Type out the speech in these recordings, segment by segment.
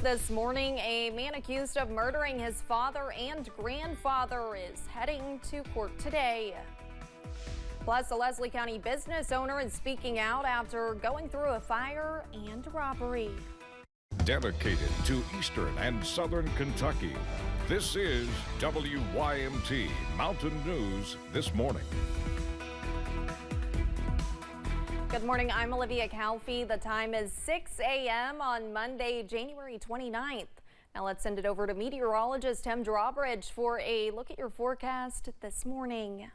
this morning, a man accused of murdering his father and grandfather is heading to court today. Plus, a Leslie County business owner is speaking out after going through a fire and robbery. Dedicated to Eastern and Southern Kentucky, this is WYMT Mountain News This Morning. Good morning, I'm Olivia Calfee. The time is 6 a.m. on Monday, January 29th. Now let's send it over to meteorologist Tim Drawbridge for a look at your forecast this morning.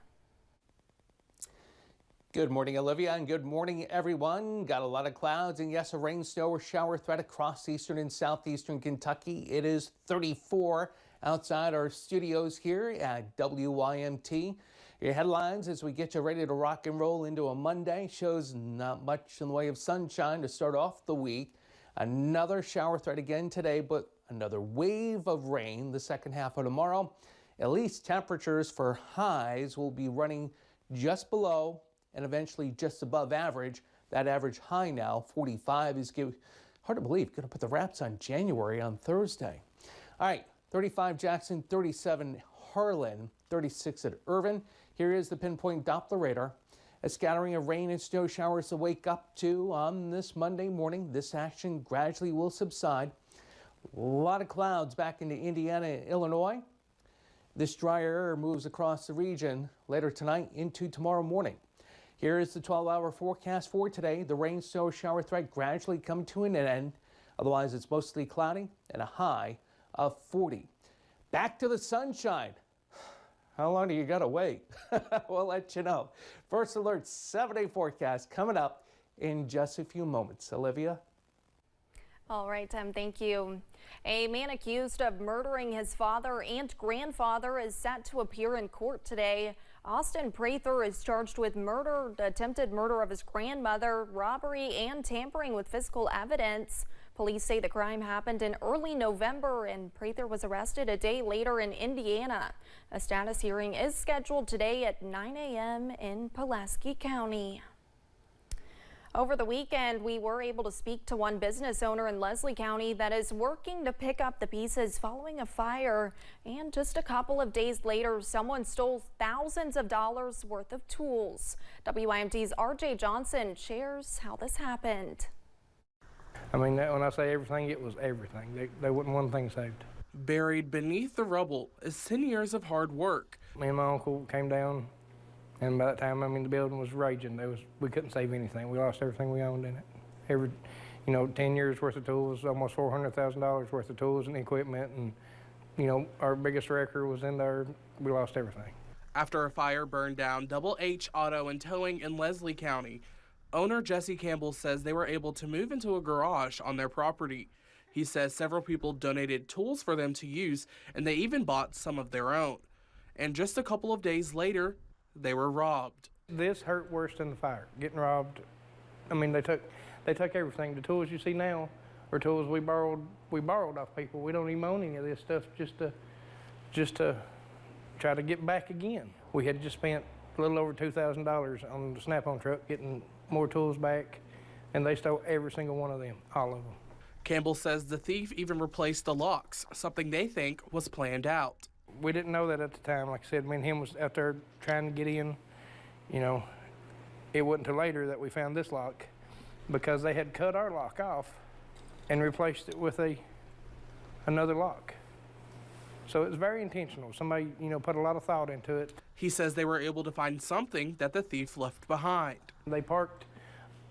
Good morning, Olivia, and good morning, everyone. Got a lot of clouds and yes, a rain, snow, or shower threat across eastern and southeastern Kentucky. It is 34 outside our studios here at WYMT. Your headlines as we get you ready to rock and roll into a Monday shows not much in the way of sunshine to start off the week. Another shower threat again today, but another wave of rain the second half of tomorrow. At least temperatures for highs will be running just below and eventually just above average. That average high now, 45, is hard to believe, going to put the wraps on January on Thursday. All right, 35 Jackson, 37 Harlan, 36 at Irvin. Here is the pinpoint Doppler radar. A scattering of rain and snow showers to wake up to on this Monday morning. This action gradually will subside. A lot of clouds back into Indiana and Illinois. This dry air moves across the region later tonight into tomorrow morning. Here is the 12-hour forecast for today. The rain, snow, shower threat gradually coming to an end. Otherwise, it's mostly cloudy and a high of 40. Back to the sunshine. How long do you got to wait? We'll let you know. First Alert 7-day forecast coming up in just a few moments. Olivia? All right, Tim, thank you. A man accused of murdering his father and grandfather is set to appear in court today. Austin Prather is charged with murder, attempted murder of his grandmother, robbery, and tampering with physical evidence. Police say the crime happened in early November and Prather was arrested a day later in Indiana. A status hearing is scheduled today at 9 a.m. in Pulaski County. Over the weekend, we were able to speak to one business owner in Leslie County that is working to pick up the pieces following a fire. And just a couple of days later, someone stole thousands of dollars worth of tools. WYMT's RJ Johnson shares how this happened. I mean, when I say everything, it was everything. There wasn't one thing saved. Buried beneath the rubble is 10 years of hard work. Me and my uncle came down, and by that time, I mean, the building was raging. We couldn't save anything. We lost everything we owned in it. 10 years worth of tools, almost $400,000 worth of tools and equipment, and our biggest wrecker was in there. We lost everything. After a fire burned down Double H Auto and Towing in Leslie County, owner Jesse Campbell says they were able to move into a garage on their property. He says several people donated tools for them to use, and they even bought some of their own. And just a couple of days later, they were robbed. This hurt worse than the fire, getting robbed. I mean, they took everything. The tools you see now are tools we borrowed off people. We don't even own any of this stuff just to try to get back again. We had just spent a little over $2,000 on the Snap-on truck getting more tools back, and they stole every single one of them, all of them. Campbell says the thief even replaced the locks, something they think was planned out. We didn't know that at the time. Like I said, me and him was out there trying to get in. It wasn't until later that we found this lock, because they had cut our lock off and replaced it with another lock. So it was very intentional. Somebody, put a lot of thought into it. He says they were able to find something that the thief left behind. They parked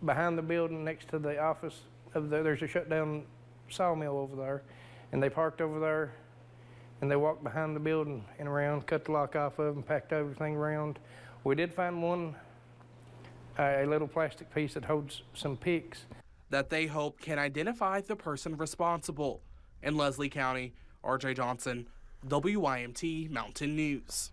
behind the building next to the office there's a shut-down sawmill over there, and they parked over there, and they walked behind the building and around, cut the lock off of them, packed everything around. We did find a little plastic piece that holds some picks that they hope can identify the person responsible. In Leslie County, RJ Johnson, WYMT Mountain News.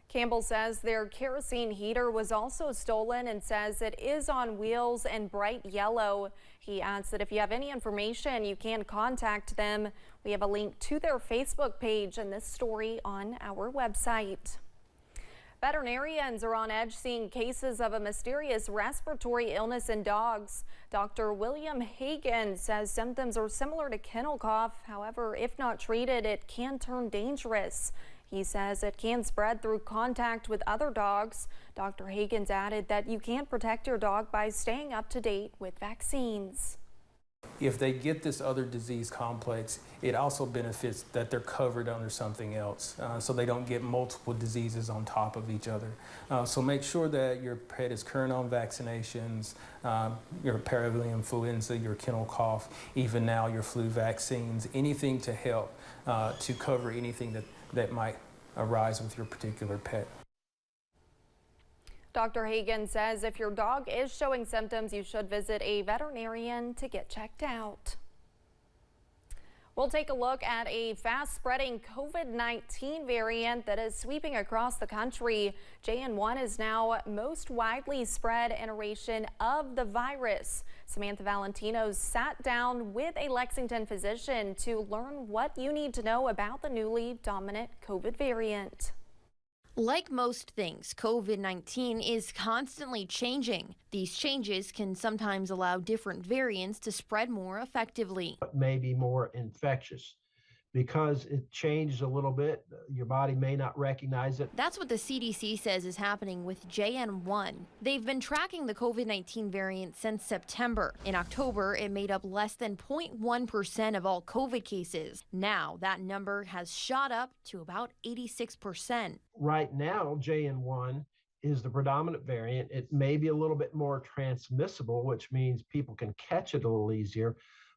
Campbell says their kerosene heater was also stolen and says it is on wheels and bright yellow. He adds that if you have any information, you can contact them. We have a link to their Facebook page and this story on our website. Veterinarians are on edge seeing cases of a mysterious respiratory illness in dogs. Dr. William Hagen says symptoms are similar to kennel cough. However, if not treated, it can turn dangerous. He says it can spread through contact with other dogs. Dr. Hagen's added that you can protect your dog by staying up to date with vaccines. If they get this other disease complex, it also benefits that they're covered under something else, so they don't get multiple diseases on top of each other. So make sure that your pet is current on vaccinations, your paravalent influenza, your kennel cough, even now your flu vaccines, anything to help to cover anything that might arise with your particular pet. Dr. Hagen says if your dog is showing symptoms, you should visit a veterinarian to get checked out. We'll take a look at a fast-spreading COVID-19 variant that is sweeping across the country. JN1 is now most widely spread iteration of the virus. Samantha Valentino sat down with a Lexington physician to learn what you need to know about the newly dominant COVID variant. Like most things, COVID-19 is constantly changing. These changes can sometimes allow different variants to spread more effectively. But may be more infectious. Because it changes a little bit, your body may not recognize it. That's what the CDC says is happening with JN1. They've been tracking the COVID-19 variant since September. In October, it made up less than 0.1% of all COVID cases. Now, that number has shot up to about 86%. Right now, JN1 is the predominant variant. It may be a little bit more transmissible, which means people can catch it a little easier,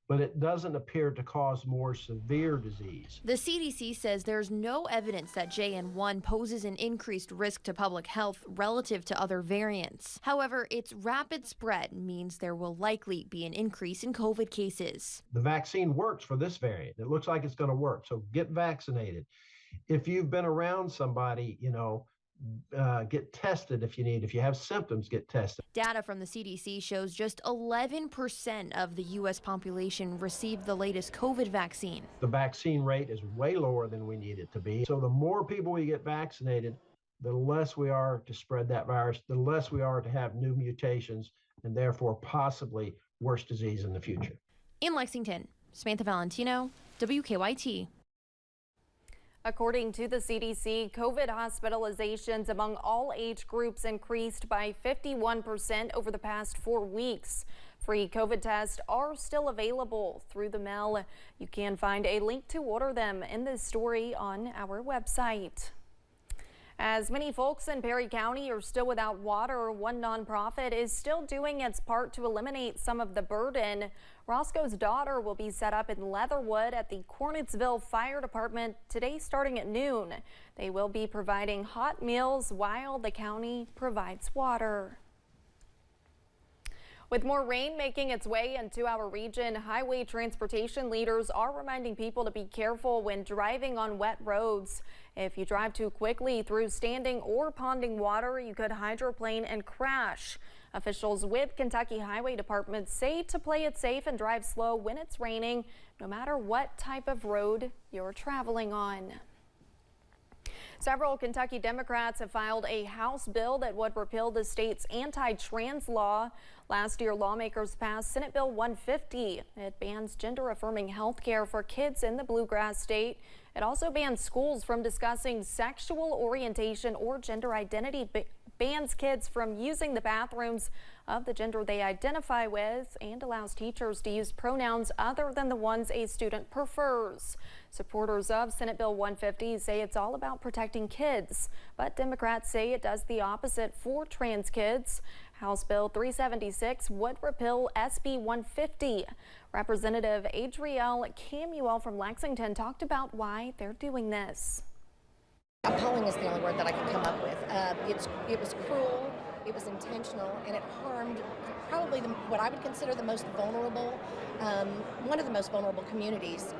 but it doesn't appear to cause more severe disease. The CDC says there's no evidence that JN1 poses an increased risk to public health relative to other variants. However, its rapid spread means there will likely be an increase in COVID cases. The vaccine works for this variant. It looks like it's going to work, so get vaccinated. If you've been around somebody, get tested if you need. If you have symptoms, get tested. Data from the CDC shows just 11% of the U.S. population received the latest COVID vaccine. The vaccine rate is way lower than we need it to be. So the more people we get vaccinated, the less we are to spread that virus, the less we are to have new mutations, and therefore possibly worse disease in the future. In Lexington, Samantha Valentino, WKYT. According to the CDC, COVID hospitalizations among all age groups increased by 51% over the past 4 weeks. Free COVID tests are still available through the mail. You can find a link to order them in this story on our website. As many folks in Perry County are still without water, one nonprofit is still doing its part to eliminate some of the burden. Roscoe's Daughter will be set up in Leatherwood at the Cornetsville Fire Department today starting at noon. They will be providing hot meals while the county provides water. With more rain making its way into our region, highway transportation leaders are reminding people to be careful when driving on wet roads. If you drive too quickly through standing or ponding water, you could hydroplane and crash. Officials with Kentucky Highway Department say to play it safe and drive slow when it's raining, no matter what type of road you're traveling on. Several Kentucky Democrats have filed a House bill that would repeal the state's anti-trans law. Last year, lawmakers passed Senate Bill 150. It bans gender-affirming health care for kids in the Bluegrass state. It also bans schools from discussing sexual orientation or gender identity, bans kids from using the bathrooms of the gender they identify with, and allows teachers to use pronouns other than the ones a student prefers. Supporters of Senate Bill 150 say it's all about protecting kids, but Democrats say it does the opposite for trans kids. House Bill 376 would repeal SB 150. Representative Adrielle Camuel from Lexington talked about why they're doing this. Appalling is the only word that I can come up with. It was cruel, it was intentional, and it harmed probably what I would consider the most vulnerable, one of the most vulnerable communities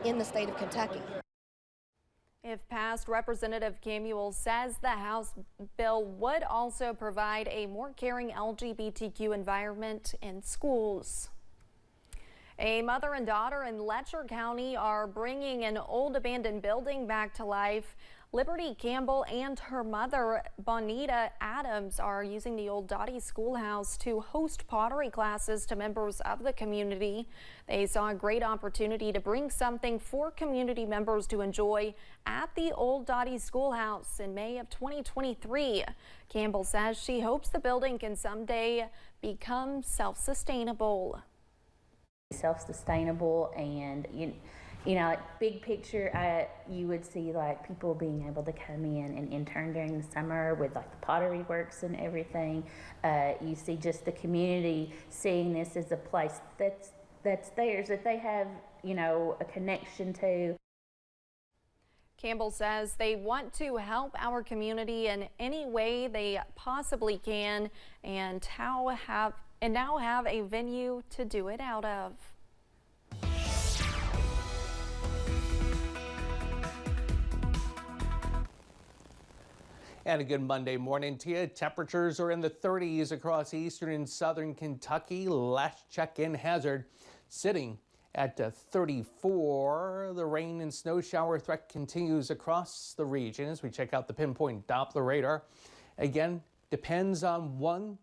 in the state of Kentucky. If passed, Representative Camuel says the House bill would also provide a more caring LGBTQ environment in schools. A mother and daughter in Letcher County are bringing an old abandoned building back to life. Liberty Campbell and her mother, Bonita Adams, are using the Old Dottie Schoolhouse to host pottery classes to members of the community. They saw a great opportunity to bring something for community members to enjoy at the Old Dottie Schoolhouse in May of 2023. Campbell says she hopes the building can someday become self-sustainable. Self-sustainable, and you know, like big picture, you would see like people being able to come in and intern during the summer with like the pottery works and everything. You see just the community seeing this as a place that's theirs, that they have, you know, a connection to. Campbell says they want to help our community in any way they possibly can, and now have a venue to do it out of. And a good Monday morning to you. Temperatures are in the 30s across eastern and southern Kentucky. Last check-in hazard sitting at 34. The rain and snow shower threat continues across the region as we check out the pinpoint Doppler radar. Again, depends on 1,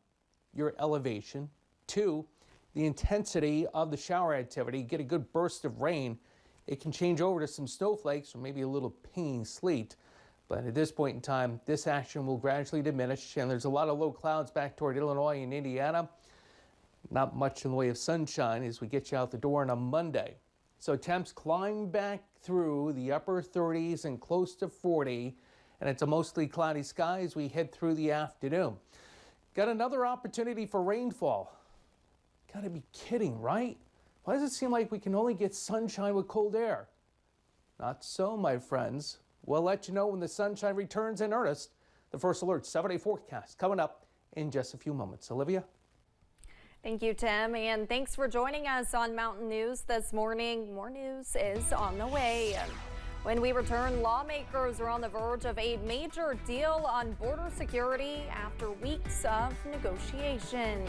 your elevation, 2, the intensity of the shower activity. Get a good burst of rain, it can change over to some snowflakes or maybe a little pinging sleet. But at this point in time, this action will gradually diminish, and there's a lot of low clouds back toward Illinois and Indiana. Not much in the way of sunshine as we get you out the door on a Monday. So temps climb back through the upper 30s and close to 40, and it's a mostly cloudy sky as we head through the afternoon. Got another opportunity for rainfall. Gotta be kidding, right? Why does it seem like we can only get sunshine with cold air? Not so, my friends. We'll let you know when the sunshine returns in earnest. The First Alert 7-day forecast coming up in just a few moments. Olivia? Thank you, Tim, and thanks for joining us on Mountain News this morning. More news is on the way. When we return, lawmakers are on the verge of a major deal on border security after weeks of negotiation.